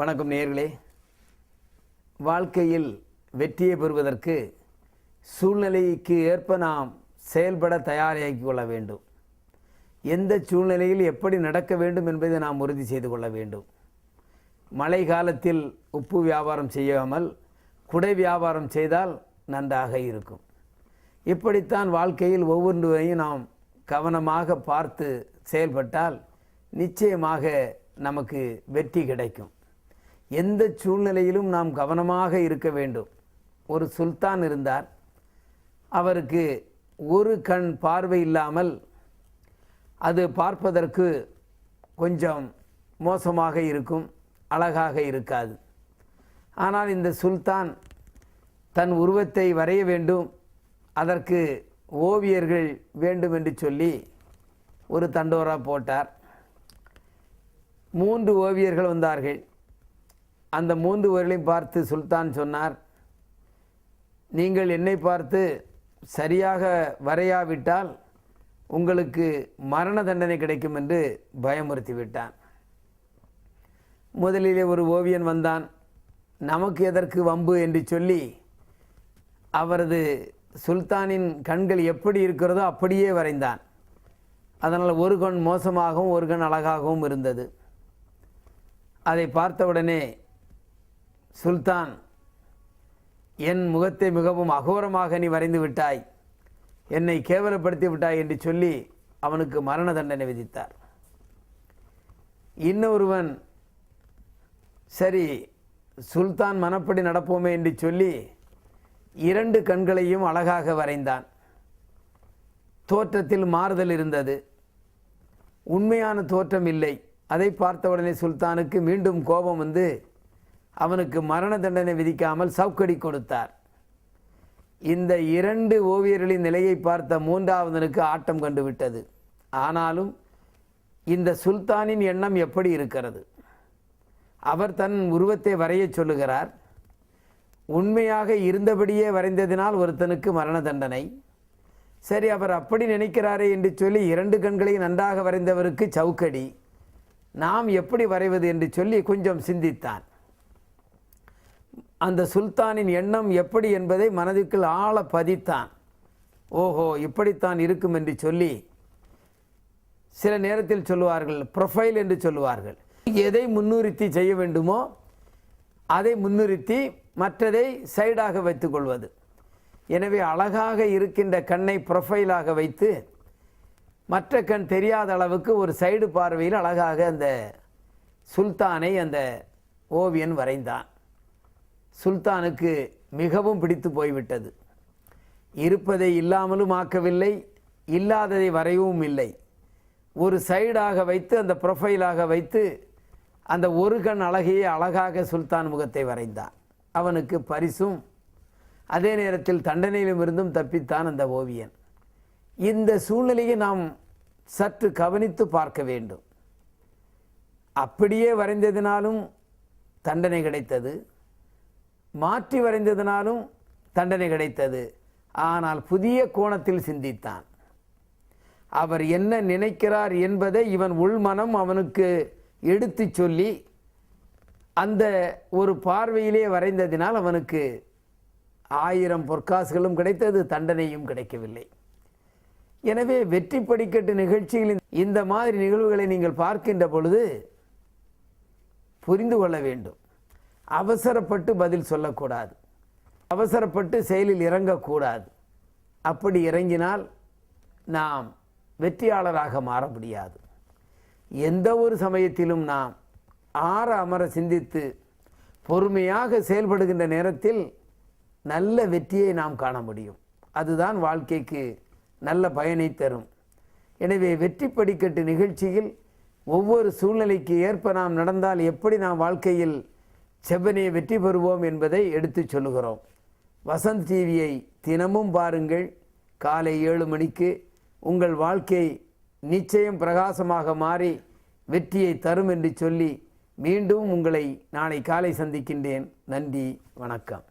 வணக்கம் நேயர்களே. வாழ்க்கையில் வெற்றியை பெறுவதற்கு சூழ்நிலைக்கு ஏற்ப நாம் செயல்பட தயாராகி கொள்ள வேண்டும். எந்த சூழ்நிலையில் எப்படி நடக்க வேண்டும் என்பதை நாம் உறுதி செய்து கொள்ள வேண்டும். மழை காலத்தில் உப்பு வியாபாரம் செய்யாமல் குடை வியாபாரம் செய்தால் நன்றாக இருக்கும். இப்படித்தான் வாழ்க்கையில் ஒவ்வொன்றையும் நாம் கவனமாக பார்த்து செயல்பட்டால் நிச்சயமாக நமக்கு வெற்றி கிடைக்கும். எந்த சூழ்நிலையிலும் நாம் கவனமாக இருக்க வேண்டும். ஒரு சுல்தான் இருந்தார். அவருக்கு ஒரு கண் பார்வை இல்லாமல் அது பார்ப்பதற்கு கொஞ்சம் மோசமாக இருக்கும், அழகாக இருக்காது. ஆனால் இந்த சுல்தான் தன் உருவத்தை வரைய வேண்டும், அதற்கு ஓவியர்கள் வேண்டும் என்று சொல்லி ஒரு தண்டோரா போட்டார். 3 ஓவியர்கள் வந்தார்கள். அந்த 3 பேர்களையும் பார்த்து சுல்தான் சொன்னார், நீங்கள் என்னை பார்த்து சரியாக வரையாவிட்டால் உங்களுக்கு மரண தண்டனை கிடைக்கும் என்று பயமுறுத்தி விட்டான். முதலிலே ஒரு ஓவியன் வந்தான். நமக்கு எதற்கு வம்பு என்று சொல்லி அவரது சுல்தானின் கண்கள் எப்படி இருக்கிறதோ அப்படியே வரைந்தான். அதனால் ஒரு கண் மோசமாகவும் ஒரு கண் அழகாகவும் இருந்தது. அதை பார்த்தவுடனே சுல்தான், என் முகத்தை மிகவும் அகோரமாக நீ வரைந்து விட்டாய், என்னை கேவலப்படுத்தி விட்டாய் என்று சொல்லி அவனுக்கு மரண தண்டனை விதித்தார். இன்னொருவன், சரி சுல்தான் மனப்படி நடப்போமே என்று சொல்லி 2 கண்களையும் அழகாக வரைந்தான். தோற்றத்தில் மாறுதல் இருந்தது, உண்மையான தோற்றம் இல்லை. அதை பார்த்தவுடனே சுல்தானுக்கு மீண்டும் கோபம் வந்து அவனுக்கு மரண தண்டனை விதிக்காமல் சவுக்கடி கொடுத்தார். இந்த 2 ஓவியர்களின் நிலையை பார்த்த 3வதனுக்கு ஆட்டம் கண்டுவிட்டது. ஆனாலும் இந்த சுல்தானின் எண்ணம் எப்படி இருக்கிறது? அவர் தன் உருவத்தை வரைய சொல்லுகிறார். உண்மையாக இருந்தபடியே வரைந்ததினால் ஒருத்தனுக்கு மரண தண்டனை. சரி, அவர் அப்படி நினைக்கிறாரே என்று சொல்லி 2 கண்களையும் நன்றாக வரைந்தவருக்கு சவுக்கடி. நாம் எப்படி வரைவது என்று சொல்லி கொஞ்சம் சிந்தித்தான். அந்த சுல்தானின் எண்ணம் எப்படி என்பதை மனதிற்குள் ஆழ பதித்தான். ஓஹோ, இப்படித்தான் இருக்கும் என்று சொல்லி, சில நேரத்தில் சொல்லுவார்கள் ப்ரொஃபைல் என்று சொல்லுவார்கள். எதை முன்னிறுத்தி செய்ய வேண்டுமோ அதை முன்னிறுத்தி மற்றதை சைடாக வைத்துக் கொள்வது. எனவே அழகாக இருக்கின்ற கண்ணை ப்ரொஃபைலாக வைத்து மற்ற கண் தெரியாத அளவுக்கு ஒரு சைடு பார்வையில் அழகாக அந்த சுல்தானை அந்த ஓவியன் வரைந்தான். சுல்தானுக்கு மிகவும் பிடித்து போய்விட்டது. இருப்பதை இல்லாமலும் ஆக்கவில்லை, இல்லாததை வரையவும் இல்லை. ஒரு சைடாக வைத்து அந்த ப்ரொஃபைலாக வைத்து அந்த ஒரு கண் அழகையே அழகாக சுல்தான் முகத்தை வரைந்தான். அவனுக்கு பரிசும் அதே நேரத்தில் தண்டனையிலும் இருந்தும் தப்பித்தான் அந்த ஓவியன். இந்த சூழ்நிலையை நாம் சற்று கவனித்து பார்க்க வேண்டும். அப்படியே வரைந்ததினாலும் தண்டனை கிடைத்தது, மாற்றி வரைந்ததினாலும் தண்டனை கிடைத்தது. ஆனால் புதிய கோணத்தில் சிந்தித்தான். அவர் என்ன நினைக்கிறார் என்பதை இவன் உள்மனம் அவனுக்கு எடுத்து சொல்லி அந்த ஒரு பார்வையிலே வரைந்ததினால் அவனுக்கு 1000 பொற்காசுகளும் கிடைத்தது, தண்டனையும் கிடைக்கவில்லை. எனவே வெற்றி படிக்கட்டு நிகழ்ச்சிகளின் இந்த மாதிரி நிகழ்வுகளை நீங்கள் பார்க்கின்ற பொழுது புரிந்து கொள்ள வேண்டும். அவசரப்பட்டு பதில் சொல்லக்கூடாது, அவசரப்பட்டு செயலில் இறங்கக்கூடாது. அப்படி இறங்கினால் நாம் வெற்றியாளராக மாற முடியாது. எந்த ஒரு சமயத்திலும் நாம் ஆற அமர சிந்தித்து பொறுமையாக செயல்படுகின்ற நேரத்தில் நல்ல வெற்றியை நாம் காண முடியும். அதுதான் வாழ்க்கைக்கு நல்ல பயனை தரும். எனவே வெற்றி படிக்கட்டு நிகழ்ச்சியில் ஒவ்வொரு சூழ்நிலைக்கு ஏற்ப நாம் நடந்தால் எப்படி நாம் வாழ்க்கையில் செவ்வனே வெற்றி பெறுவோம் என்பதை எடுத்து சொல்லுகிறோம். வசந்த் டிவியை தினமும் பாருங்கள். காலை 7 மணிக்கு உங்கள் வாழ்க்கை நிச்சயம் பிரகாசமாக மாறி வெற்றியை தரும் என்று சொல்லி மீண்டும் உங்களை நாளை காலை சந்திக்கின்றேன். நன்றி, வணக்கம்.